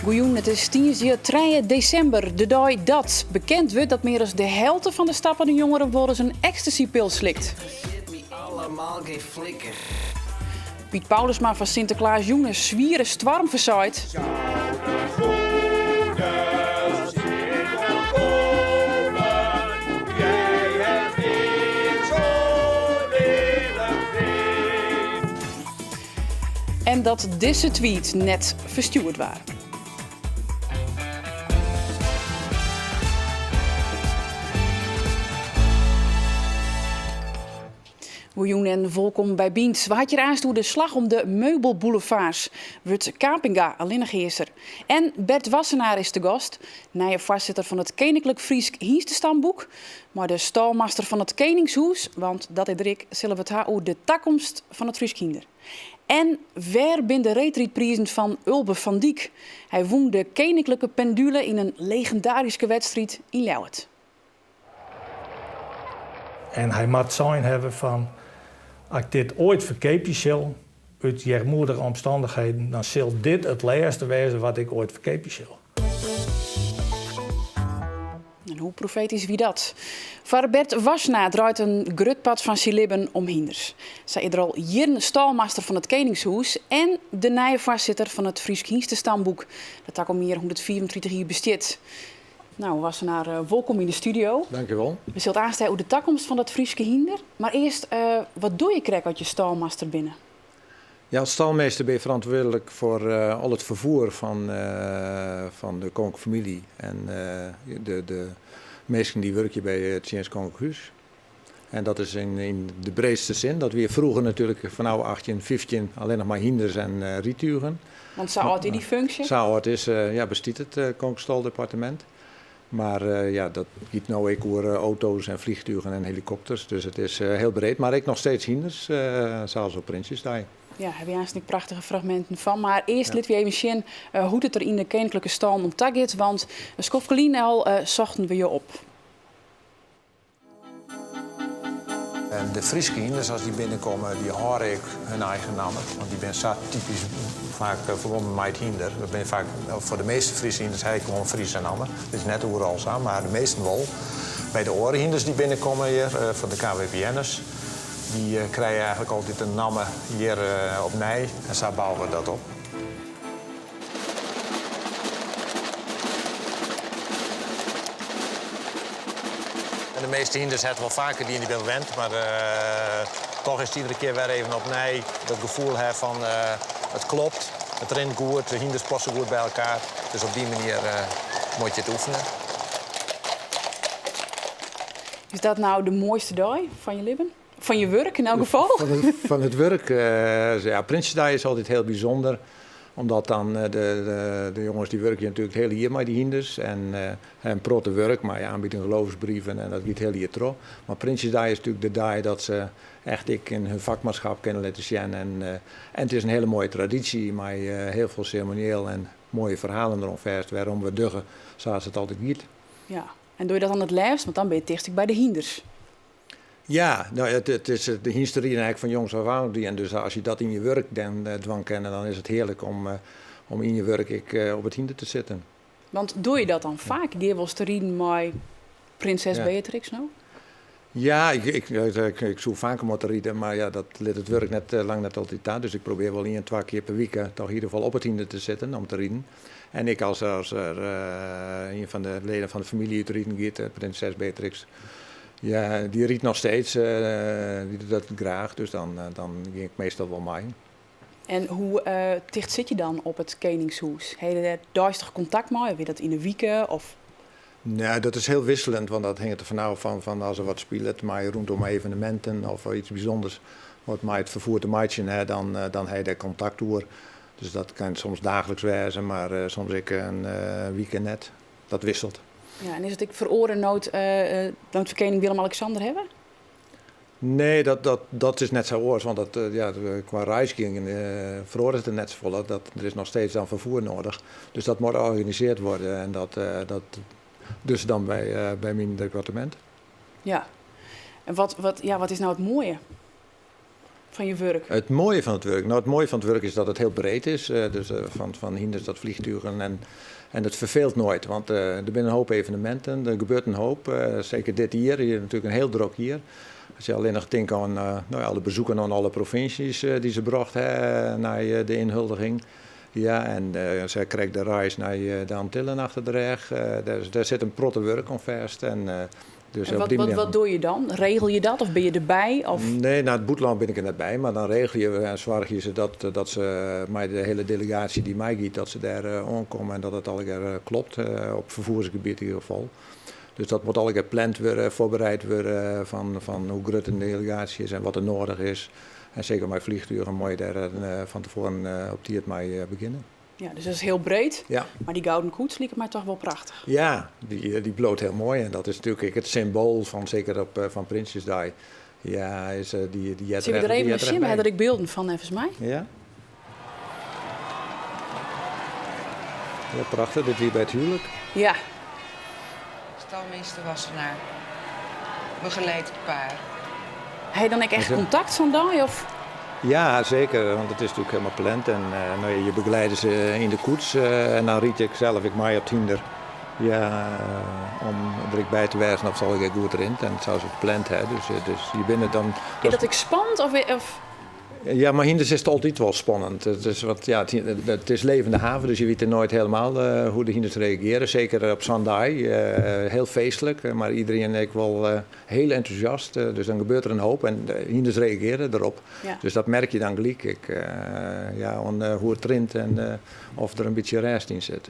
Goejoen, het is 3 december, de dag dat bekend wordt dat meer dan de helft van de stappende jongeren worden een ecstasy-pil slikt. Allemaal geen flikker. Piet Paulusma van Sinterklaas Joen is zwieren storm verzaaid. En dat deze tweet net verstuurd waren. Goejoen en welkom bij Biens. Wat je aanstoot de slag om de meubelboulevards. Wordt Kapinga alleengeheerser. En Bert Wassenaar is de gast. Nieuwe voorzitter van het Koninklijk Friesk Hienstenstamboek. Maar de stalmaster van het Koningshuis. Want dat is Rick, zullen we het hebben over de toekomst van het Friesk Hinder. En waar bin de reetrijdprijzen van Ulbe van Diek? Hij won de koninklijke pendule in een legendarische wedstrijd in Ljouwert. En hij moet zijn hebben van, als ik dit ooit verkeepje zal, uit jeugdmoedige omstandigheden, dan zal dit het laatste wezen wat ik ooit verkeepje zal. En hoe profetisch wie dat? Voor Bert Wassenaar draait een grutpad van Silibben om hinders. Zij is er al jaren stalmaster van het Koningshuis en de nieuwe voorzitter van het Friesk Hienstenstamboek. Dat ook al meer 134 jaar bestaat. Nou, Wassenaar, welkom in de studio. Dankjewel. We zullen aanstaan over de toekomst van dat Frieske hinder. Maar eerst, wat doe je krijg als je stalmaster binnen? Ja, als stalmeester ben je verantwoordelijk voor al het vervoer van de koninklijke familie en de mensen die werken bij het Chinees Koninklijk Huis. En dat is in de breedste zin. Dat we vroeger natuurlijk vanaf 1815 alleen nog maar hinders en rietuigen. Want zo oud in die functie? Zo oud is, bestiet het Koninklijk Staldepartement. Maar dat giet nou ook over auto's en vliegtuigen en helikopters. Dus het is heel breed. Maar ik nog steeds hinders, zoals op Prinsjesdag. Ja, heb je eigenlijk prachtige fragmenten van. Maar eerst laten we even zien hoe het er in de koninklijke stal om gaat. Want Skofkelien al zochten we je op. En de Frieske hinders, als die binnenkomen, die horen ik hun eigen namen. Want die ben zo typisch vaak verbonden met het hinder. Dat ben vaak, voor de meeste Friese hinders heb ik gewoon Friese namen. Dat is net overal zo, maar de meesten wel. Bij de orenhinders die binnenkomen hier, van de KWPN'ers, die krijgen eigenlijk altijd een namen hier op Nij. En zo bouwen we dat op. En de meeste hinders hebben wel vaker die in die wend, maar toch is het iedere keer weer even opnieuw dat gevoel hebben van het klopt, het rent goed, de hinders passen goed bij elkaar. Dus op die manier moet je het oefenen. Is dat nou de mooiste dag van je leven? Van je werk in elk geval? Van het werk, Prinsjesdag is altijd heel bijzonder. Omdat dan de jongens die werken natuurlijk het hele jaar met die hinders. En protte werk, maar aanbieden geloofsbrieven en dat gaat heel hier trouw. Maar Prinsjesdag is natuurlijk de dag dat ze echt in hun vakmanschap kunnen laten zien. En het is een hele mooie traditie, maar heel veel ceremonieel en mooie verhalen eromverst. Waarom we duggen zoals het altijd gaat. Ja, en doe je dat dan het liefst? Want dan ben je dicht bij de hinders. Ja, nou, het is de historie eigenlijk van jongs af aan. En dus als je dat in je werk dwang kennen, dan is het heerlijk om in je werk op het hinder te zitten. Want doe je dat dan vaak? Die wel eens te rieden met prinses Beatrix nou? Ja, ik zoek vaker maar te rieden, maar ja, dat let het werk net lang net altijd aan. Dus ik probeer wel 1-2 keer per week toch in ieder geval op het hinder te zitten om te rieden. En ik als een van de leden van de familie te rieden gaat, prinses Beatrix. Ja, die riet nog steeds, die doet dat graag, dus dan ging ik meestal wel mee. En hoe dicht zit je dan op het Koningshuis? Heb je daar duistig contact mee? Heb je dat in de weken? Of? Nou, dat is heel wisselend, want dat hangt er vanaf van als er wat speelt, maar rondom evenementen of iets bijzonders wordt mij het vervoer te maken, dan heb je daar contact door. Dus dat kan soms dagelijks wezen, maar soms ik een weekend net. Dat wisselt. Ja, en is het ik voor oren nood verkening Willem-Alexander hebben? Nee, dat is net zo oors, want qua reisgingen veroordeelt het net zo vol. Er is nog steeds dan vervoer nodig. Dus dat moet georganiseerd worden en dat dus dan bij mijn departement. Ja, en wat is nou het mooie van je werk? Het mooie van het werk? Nou, het mooie van het werk is dat het heel breed is. Dus van hinders tot vliegtuigen. En het verveelt nooit, want er zijn een hoop evenementen. Er gebeurt een hoop. Zeker dit hier. Hier is natuurlijk een heel druk hier. Als je alleen nog denkt aan alle bezoeken aan alle provincies die ze bracht naar de inhuldiging. Ja, en zij krijgt de reis naar de Antillen achter de rug. Daar zit een protte werk aan vast. Dus En wat doe je dan? Regel je dat of ben je erbij? Of? Nee, naar het boeteland ben ik er net bij. Maar dan regel je en zorg je ze dat ze met de hele delegatie die mij giet, dat ze daar aankomen en dat het al klopt. Op vervoersgebied in ieder geval. Dus dat moet al gepland worden, voorbereid worden van hoe groot een delegatie is en wat er nodig is. En zeker met vliegtuigen moet je daar van tevoren op die het mee beginnen. Ja, dus dat is heel breed. Ja. Maar die gouden koets liep mij toch wel prachtig. Ja, die bloot heel mooi. En dat is natuurlijk het symbool van, zeker van Prinsjesdag. Ja, is die Zie je er even een sim? Heb ik beelden van, volgens mij. Ja. Ja, prachtig. Dit hier bij het huwelijk. Ja. Stalmeester Wassenaar. Begeleid het paar. Heb je dan ook echt contact zo'n dag? Of? Ja, zeker, want het is natuurlijk helemaal gepland. En je begeleidt ze in de koets. En dan riet ik zelf, ik mij op het hinder. Ja, om er ik bij te wijzen of zal ik goed erin. En het zou ze gepland hebben. Dus je bent het dan. Is dat ik spannend? Of? Ja, maar hinders is het altijd wel spannend. Het is levende haven, dus je weet er nooit helemaal hoe de hinders reageren. Zeker op Sandai, heel feestelijk, maar iedereen is wel heel enthousiast. Dus dan gebeurt er een hoop en de hinders reageren erop. Ja. Dus dat merk je dan gelijk, hoe het rint en of er een beetje rest in zit.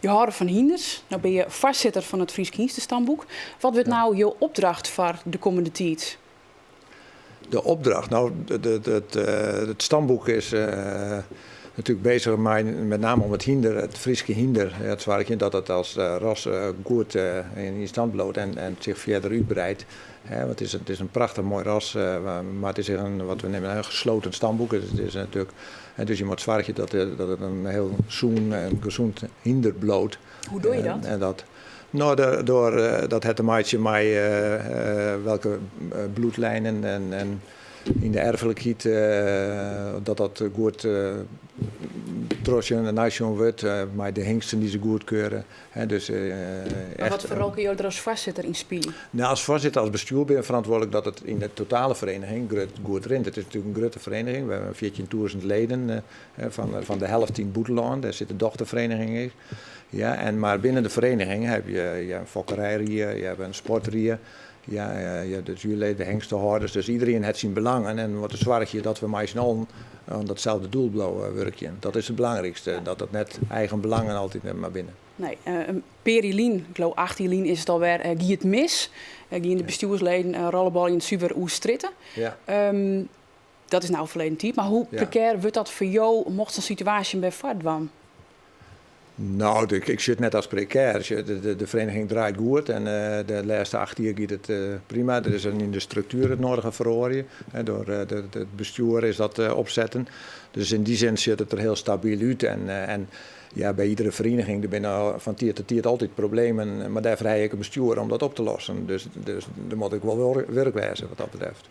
Je houdt van hinders. Nou ben je vastzitter van het Fries Hindstenstamboek. Wat wordt nou je opdracht voor de komende tijd? De opdracht, nou, het stamboek is natuurlijk bezig met name om het hinder, het Frieske hinder. Het zwaartje dat het als ras goed in stand bloot en zich verder uitbreidt. Want het is een prachtig mooi ras, maar het is wat we nemen een gesloten stamboek. Het is natuurlijk, dus je moet zwaartje dat het een heel gezond hinder bloot. Hoe doe je dat? Nou, door dat het maatje mij welke bloedlijnen en in de erfelijkheid dat goed trosje en nation wordt, maar de hengsten die ze goedkeuren. Dus, maar wat voor rol kun je er als voorzitter in spelen? Nou, als voorzitter, als bestuur ben je verantwoordelijk dat het in de totale vereniging goed rint. Het is natuurlijk een grote vereniging. We hebben 14.000 leden van de helft in Boeteland. Daar zit een dochtervereniging in. Ja, maar binnen de vereniging heb je een fokkerijrieën, je hebt een sportrieën. Ja, de zuurleden, de hengstenhouders. Dus iedereen heeft zijn belangen. En wat zorg je dat we met z'n allen aan datzelfde doel werken. Dat is het belangrijkste. Ja. Dat net eigen belangen altijd maar binnen. Nee, Perilien, ik geloof 18 is het alweer, gie het mis. Gie in de bestuursleden rollenbal in het super oestritten. Ja. Dat is nou verleden tijd. Maar hoe precair wordt dat voor jou mocht zo'n situatie bij voortkwam? Nou, ik zit net als precair. De vereniging draait goed en de laatste 8 jaar gaat het prima. Er is in de structuur het nodige verhoren. Door het bestuur is dat opzetten. Dus in die zin ziet het er heel stabiel uit. En bij iedere vereniging er binnen van tier tot tier altijd problemen. Maar daar vrij ik een bestuur om dat op te lossen. Dus daar moet ik wel werk wijzen wat dat betreft.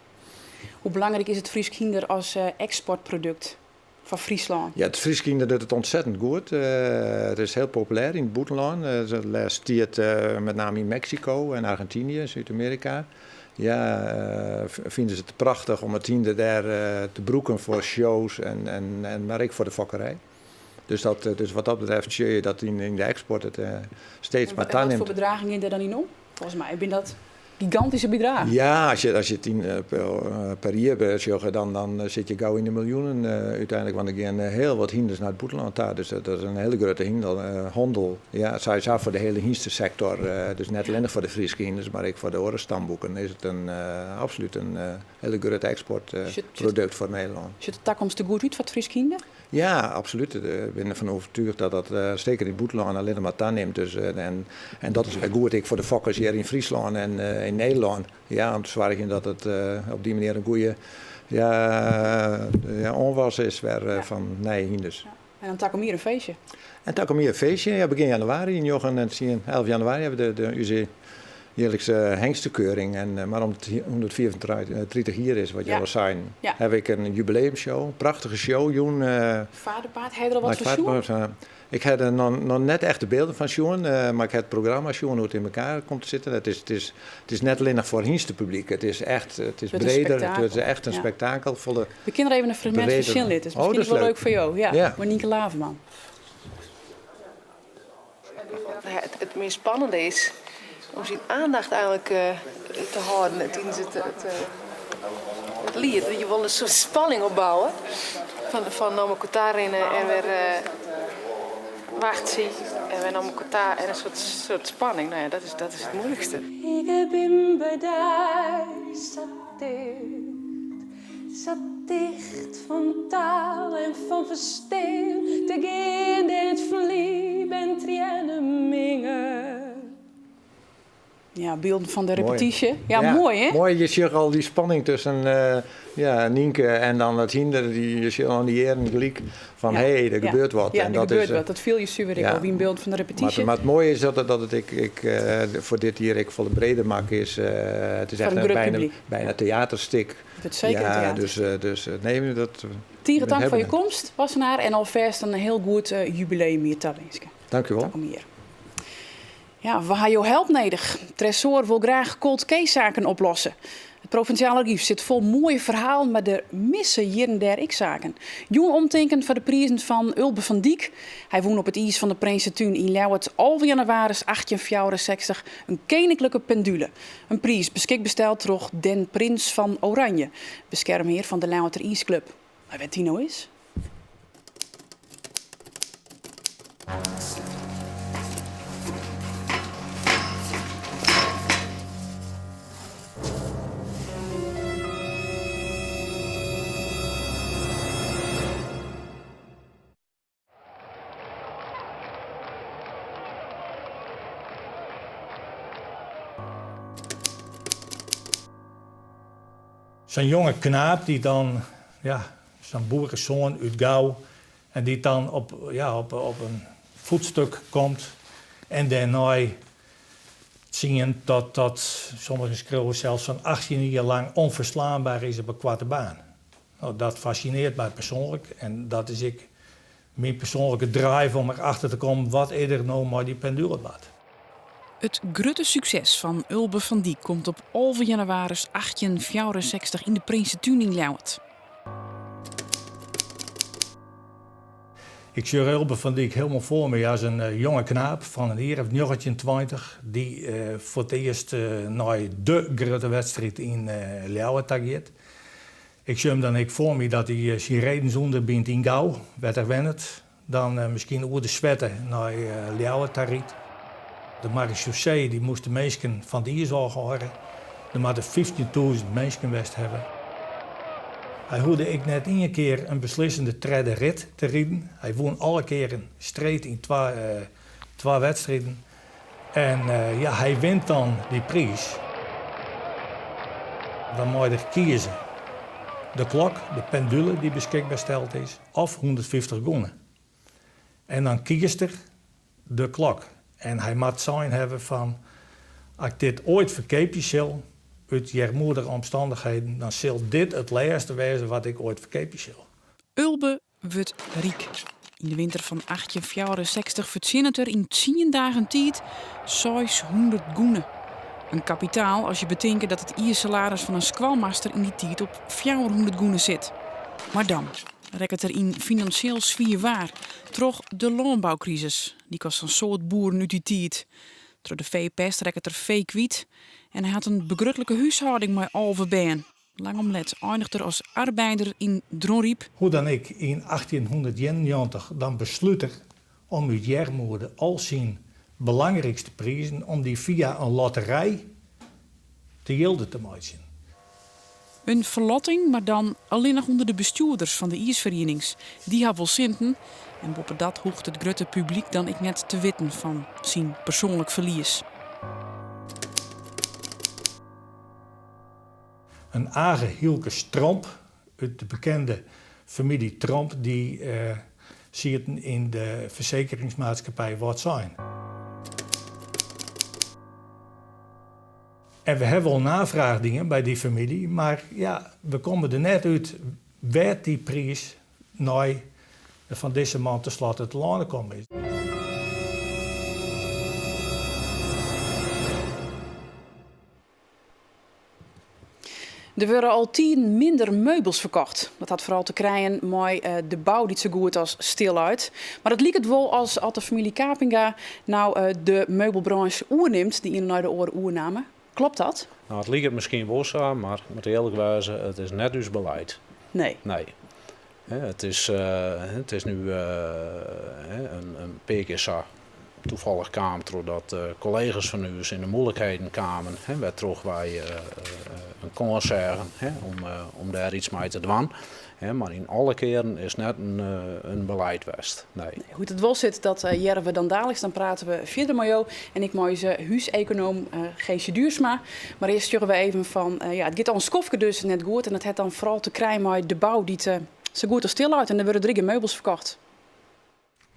Hoe belangrijk is het Fries Hinder als exportproduct van Friesland? Ja, het Fries Hinder doet het ontzettend goed. Het is heel populair in het buitenland. De laatste tijd met name in Mexico en Argentinië, Zuid-Amerika. Ja, vinden ze het prachtig om het hinder daar te broeken voor shows maar ook voor de fokkerij. Dus wat dat betreft zie je dat in de export het steeds maar neemt. Wat voor bedragen in er dan in om? Volgens mij ben dat gigantische bedragen. Ja, als je 10 per jaar zegt, dan zit je gauw in de miljoenen uiteindelijk. Want er gaan heel wat hinders naar het buitenland daar. Dus dat is een hele grote handel. Ja, sowieso voor de hele hindersector. Dus niet alleen voor de Friese hinders, maar ook voor de andere stamboeken is het absoluut een hele grote exportproduct voor Nederland. Ziet de toekomst er goed uit voor het Friese hinder? Ja, absoluut. Ik ben ervan overtuigd dat dat zeker in het buitenland alleen maar aanneemt. Dus, en dat is wel goed voor de fokkers hier in Friesland en in Nederland. Ja, om te zorgen dat het op die manier een goede onwas is van hinders. Ja. En dan komt hier een feestje. En dan komt hier een feestje, begin januari. In 11 januari hebben we de jaarlijkse hengstenkeuring. Maar omdat het 134 jaar is, wat je al zei, heb ik een jubileumshow. Een prachtige show. Vaderpaard, heb je er al wat voor Sjoen? Ik heb er nog net echt de beelden van Sjoen, maar ik heb het programma Sjoen hoe het in elkaar komt te zitten. Het is net alleen nog voor publiek. Het is breder, het is echt een spektakel. We kunnen er even een fragment van Sjoen litten. Dus misschien is wel leuk voor jou. Ja. Monique Laverman. Het meest spannende is om zijn aandacht eigenlijk te houden tijdens het lied. Je wil een soort spanning opbouwen. Van naar elkaar rennen en weer wacht zien. En weer naar elkaar en een soort spanning. Nou ja, dat is het moeilijkste. Ik ben bij daar, zat dicht van taal en van verstaan. Te gaan dit verliep en tranen mingen. Ja, beelden van de repetitie. Ja, mooi hè? Mooi, je ziet al die spanning tussen Nienke en dan het hinder. Je ziet al die eren gelijk van er gebeurt wat. Ja, en er gebeurt wat. Dat viel je super al wie een beeld van de repetitie. Maar het mooie is dat ik voor dit hier ik volle breder maak is. Het is echt bijna theaterstuk. Het is zeker theater. Dus nee, dat... Tieren dank voor je komst, Wassenaar. En alvast een heel goed jubileum hier te wensen. Dank u wel. Ja, we hebben jouw hulp nodig. Tresor wil graag cold case zaken oplossen. Het Provinciaal Archief zit vol mooie verhalen, maar er missen hier en daar zaken. Jong omdenken voor de prijzen van Ulbe van Dijk. Hij woont op het ijs van de Prinsentuin in Ljouwert. Al januari 1864 een koninklijke pendule. Een prijs beschikbaar besteld door Den Prins van Oranje, beschermheer van de Ljouwerter IJsclub. Maar wat die nou is? Zo'n jonge knaap die dan, zo'n boerenzoon uit Gouw, en die dan op een voetstuk komt en daarna zien dat sommigen schreeuwen zelfs van 18 jaar lang onverslaanbaar is op een kwarte baan. Nou, dat fascineert mij persoonlijk en dat is mijn persoonlijke drive om erachter te komen wat er nou maar die pendule wat. Het grote succes van Ulbe van Dijk komt op 11 januari 1864 in de Prinsentuin in Ljouwert. Ik zie Ulbe van Dijk helemaal voor me als een jonge knaap van een jaar of 29 die voor het eerst naar de grote wedstrijd in Ljouwert gaat. Ik zie hem dan voor me dat hij zijn reden zonder bent in Gouw, werd er wennet. Dan misschien over de zwetten naar Ljouwert rijdt. De marechaussee die moest de mensen van de ISO horen. Er moeten 15.000 mensen geweest hebben. Hij hoorde ik net één keer een beslissende derde rit te rijden. Hij won alle keren strijd in twee wedstrijden. En hij wint dan die prijs. Dan moet je kiezen. De klok, de pendule die beschikbaar gesteld is, of 150 gonnen. En dan kiest er de klok. En hij moet zijn hebben van, als ik dit ooit verkepen zal, uit jermoedige omstandigheden, dan zal dit het laatste wezen wat ik ooit verkepen zal. Ulbe wordt riek. In de winter van 1864 verzinnen er in 10 dagen tijd 600 goenen. Een kapitaal als je bedenkt dat het salaris van een squalmaster in die tijd op 400 goenen zit. Maar dan rekt het er in financieel zwier waar. Troch de landbouwcrisis. Die kost een soort boeren uit die tijd. Troch de veepest rekt het er vee kwiet. En hij had een begruttelijke huishouding met alve been. Langom let eindigde er als arbeider in Dronriep. Hoe dan ik in 1891 dan besluit om uit jermoede al zijn belangrijkste prijzen om die via een loterij te gelden te maken. Een verlotting, maar dan alleen nog onder de bestuurders van de ijsverenigings. Die hebben wel zinten. En boven dat hoeft het grote publiek dan ik net te witten van zijn persoonlijk verlies. Een Age Hielke Tromp, uit de bekende familie Tromp, die ziet in de verzekeringsmaatschappij wat zijn. En we hebben wel navraagdingen bij die familie, maar ja, we komen er net uit waar die prijs nou van deze man tenslotte het landen komen is. Er worden al 10 minder meubels verkocht. Dat had vooral te krijgen met de bouw die zo goed als stil uit. Maar het lijkt het wel als de familie Capinga nou de meubelbranche oerneemt, die in de oren oernamen. Klopt dat? Nou, het lijkt het misschien wel zo, maar met eerlijk wezen, het is net dus beleid. Nee. Nee. Het is nu een paar keer zo. Toevallig kwam het doordat collega's van u in de moeilijkheden kwamen. Werd terug bij een concert om daar iets mee te doen. Maar in alle keren is net een beleid geweest. Nee. Hoe het wel zit, dat jaren we dan dadelijk. Dan praten we verder met jou en ik met onze huiseconoom Geesje Duursma. Maar eerst sturen we even van, het gaat al een skofje dus net goed. En dat heeft dan vooral te krijgen met de bouw die zo goed als stil uit. En er worden 3 meubels verkocht.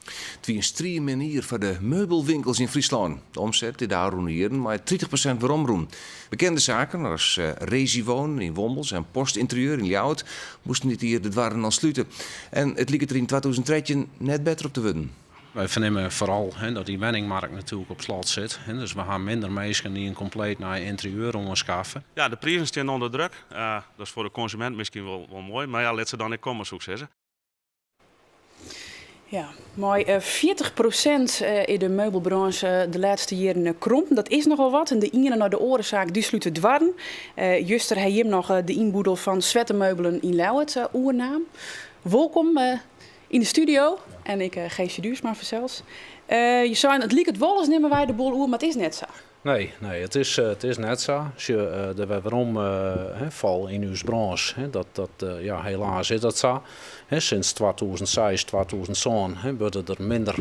Het was een strenge manier voor de meubelwinkels in Friesland. De omzet die daar roenieren, maar 30% waarom. Bekende zaken als Resiwoon in Wombels en Postinterieur in Ljouwert moesten dit hier de dwarren al sluiten. En het liep er in 2013 net beter op te worden. Wij vernemen vooral dat die wenningmarkt natuurlijk op slot zit. Dus we gaan minder mensen die een compleet naar interieur onderschaffen. Ja, de prijzen staan onder druk. Dat is voor de consument misschien wel mooi, maar ja, let ze dan in komen successen. Ja, maar 40% in de meubelbranche de laatste jaren kromp. Dat is nogal wat. En de ene naar de orenzaak die sluit het dwarren. Juster hij hem nog de inboedel van Zwettenmeubelen in Ljouwert oernaam. Welkom in de studio. En ik Geesje Duursma zelfs. Je zei het liek het wel eens nemen wij de boel oer, maar het is net zo. Nee, het is net zo. Als je de waarom val in uw branche, helaas is dat zo. Sinds 2006, 2007 worden er minder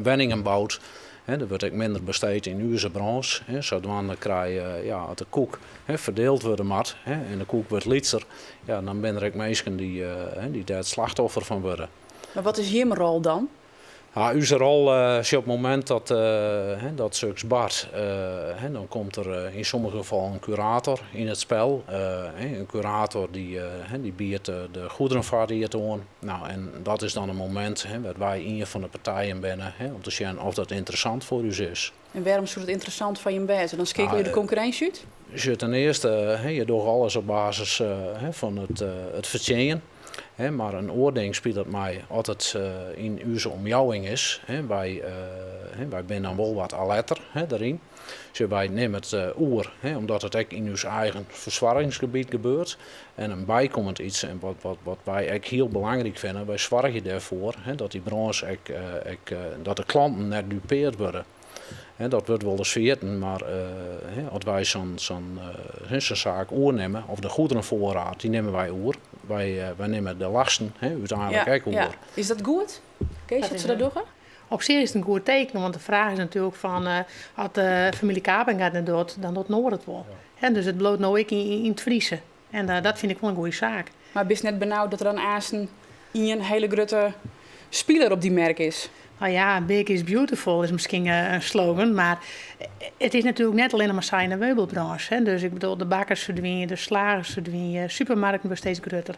wenningen gebouwd. Er wordt ook minder besteed in uw branche. Zodoende krijg je dat de koek verdeeld wordt en de koek wordt lichter. Ja, dan zijn er ook mensen die daar het slachtoffer van worden. Maar wat is je rol dan? Ja, uw rol is op het moment dat zulks bart, dan komt er in sommige gevallen een curator in het spel. Een curator die biedt de goederenvaardigheid aan. Nou, en dat is dan een moment waar wij een van de partijen binnen om te zien of dat interessant voor u is. En waarom zou het interessant van je wezen? Dan schikken je de concurrentie uit? Je ten eerste, je doet alles op basis van het vertjennen. Maar een oordeel speelt het mij altijd in uw omjouwing is. Wij zijn dan wel wat alerter daarin. Dus wij nemen het oer, omdat het ook in uw eigen verzwaringsgebied gebeurt. En een bijkomend iets, en wat wij ook heel belangrijk vinden, wij zorgen ervoor dat die branche dat de klanten net dupeerd worden. Dat wordt wel eens vergeten, maar als wij zo'n zaak oernemen, of de goederenvoorraad, die nemen wij oer. Wij nemen de lasten uiteindelijk ook oer. Ja. Is dat goed? Kees, wat ze dat doen? Op zich is het een goed teken, want de vraag is natuurlijk van, als de familie Capinga het doet, dan doet Noord het wel. Ja, dus het bloot nou ik in het Friese. En dat vind ik wel een goede zaak. Maar ben je net benauwd dat er dan aanstaan een hele grote speler op die merk is? Nou ja, big is beautiful is misschien een slogan, maar het is natuurlijk net alleen maar saai in de meubelbranche. Dus ik bedoel, de bakkers verdwijnen, de slagers verdwijnen, supermarkten worden steeds groter.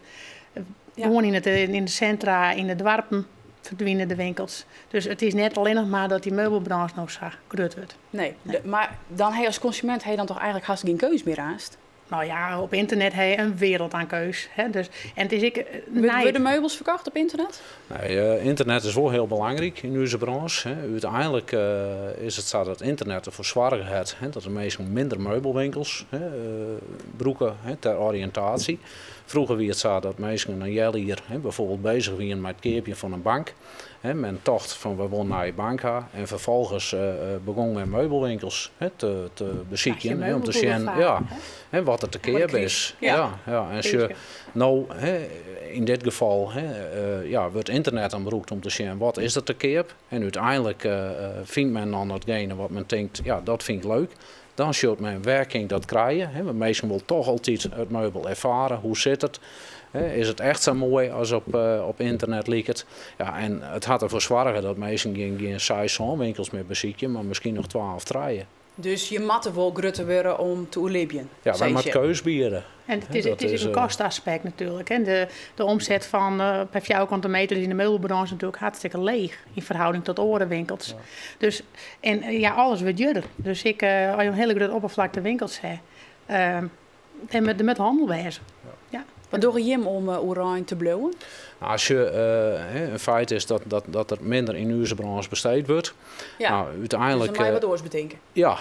Gewoon in de centra, in de dorpen verdwijnen de winkels. Dus het is net alleen nog maar dat die meubelbranche nog zo groot wordt. Nee. Maar dan hij als consument dan toch eigenlijk haast geen keus meer haast? Nou ja, op internet heb je een wereld aan keus. Dus, en het is worden meubels verkocht op internet? Nee, internet is wel heel belangrijk in onze branche. Uiteindelijk is het zo dat internet ervoor zorgt dat er meestal minder meubelwinkels broeken ter oriëntatie. Vroeger was het zo dat mensen een jaar hier bijvoorbeeld bezig waren met het keerpje van een bank. Men tocht van we willen naar je bank gaan en vervolgens begon men meubelwinkels te bezieken om te zien wat het te keer is. Ja. En als je nou in dit geval wordt internet aanbroekt om te zien wat is het te keer en uiteindelijk vindt men dan datgene wat men denkt dat vind ik leuk. Dan zult men werking dat krijgen. Want mensen willen toch altijd het meubel ervaren. Hoe zit het? Is het echt zo mooi als op internet lijkt? Ja, en het had ervoor zorgen dat mensen geen 6 winkels meer bezieken, maar misschien nog 12 draaien. Dus je matte wel grutter worden om te oerlibben. Ja, wij moeten keus bieden. En het is een kostaspect natuurlijk. En de omzet van per vierkante meter is in de meubelbranche natuurlijk hartstikke leeg in verhouding tot andere winkels. Ja. Dus, en ja, alles wordt duurder. Dus als je een hele grote oppervlakte winkels hebt, dan met handel wezen. Ja. Wat doe je om oranje te blowen? Nou, als je een feit is dat er minder in onze branche besteed wordt. Ja, nou, uiteindelijk. Dus dan wat oors bedenken. Ja,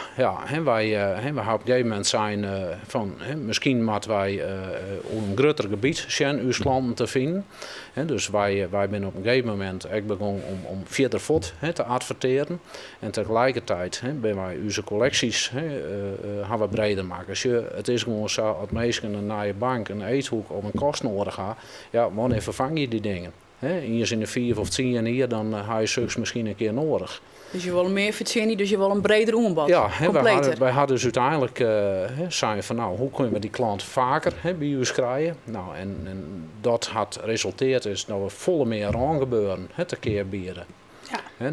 wij hebben op een gegeven moment zijn van misschien moeten wij op een groter gebied zijn uw klanten te vinden. Dus wij zijn op een gegeven moment begonnen om verder voort te adverteren. En tegelijkertijd ben wij onze collecties gaan we breder maken. Dus het is gewoon zo, als mensen naar je bank een eethoek of een kost nodig gaan, ja, wanneer vervang je die dingen? Hier in de 4 of 10 jaar hier, dan ga je zulks misschien een keer nodig. Dus je wil meer verzinnen, dus je wil een breder ombad. Ja, wij hadden dus uiteindelijk zijn van nou, hoe kunnen we die klant vaker bij ons krijgen? Nou, en dat had resulteerd is dat we volle meer aangebeuren te keer bieden.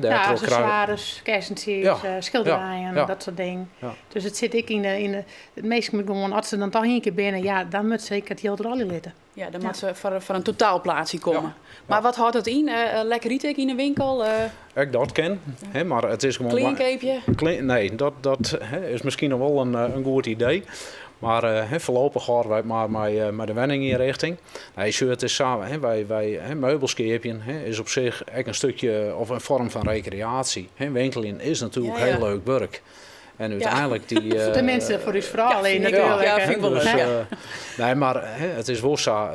Ja, accessoires, kerstentiers, schilderijen, dat soort dingen. Ja. Dus het zit ik in de het meeste gewoon als ze dan toch een keer binnen, ja, dan moet zeker het heel rally litten. Ja, dan moet ze van een totaalplaatsje komen. Ja. Maar wat houdt het in? Lekker rieten in een winkel? Ik dat ken, maar het is gewoon... Cleancapeje? Nee, dat is misschien nog wel een goed idee. Maar voorlopig gaan wij maar de wenninginrichting. Nee, het is samen, wij meubelskeepje is op zich echt een stukje of een vorm van recreatie. Winkelen is natuurlijk heel leuk werk. En uiteindelijk die... de mensen voor uw verhaal alleen natuurlijk. Ja, vind ik wel leuk. Nee, maar het is wel zo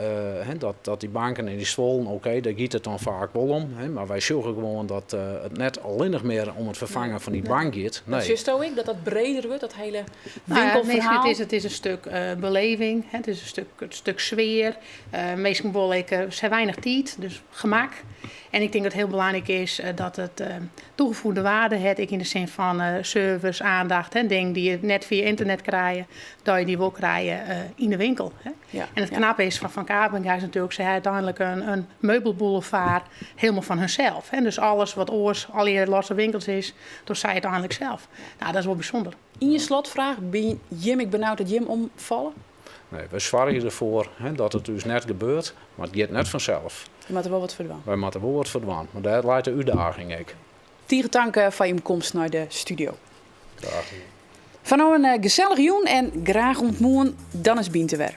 dat die banken en die zwollen, oké, daar gaat het dan vaak wel om. Maar wij zorgen gewoon dat het net alleen nog meer om het vervangen van die bank gaat. Nee. Dus je ik dat dat breder wordt, dat hele winkelverhaal? Het is een stuk beleving, het is een stuk sfeer. Meestal wel zijn weinig tijd, dus gemak. En ik denk dat het heel belangrijk is dat het toegevoegde waarde heeft. Ik in de zin van service, aandacht en dingen die je net via internet krijgt, dat je die wil krijgen in de winkel. Hè. Ja, en het knappe is van Capinga is natuurlijk, ze uiteindelijk een meubelboulevard helemaal van hunzelf. Hè. Dus alles wat al die losse winkels is, dat zij uiteindelijk zelf. Nou, dat is wel bijzonder. In je slotvraag, ben ik benauwd dat Jim omvallen? Nee, we zorgen ervoor dat het dus net gebeurt, maar het gaat net vanzelf. Je moet er wel wat verdwaan. Wij moeten wel wat verdwaan, maar daar leidt de uitdaging ik. Tieren dank van je komst naar de studio. Graag. Van nou een gezellig joen en graag ontmoeten, dan is Bien te weer.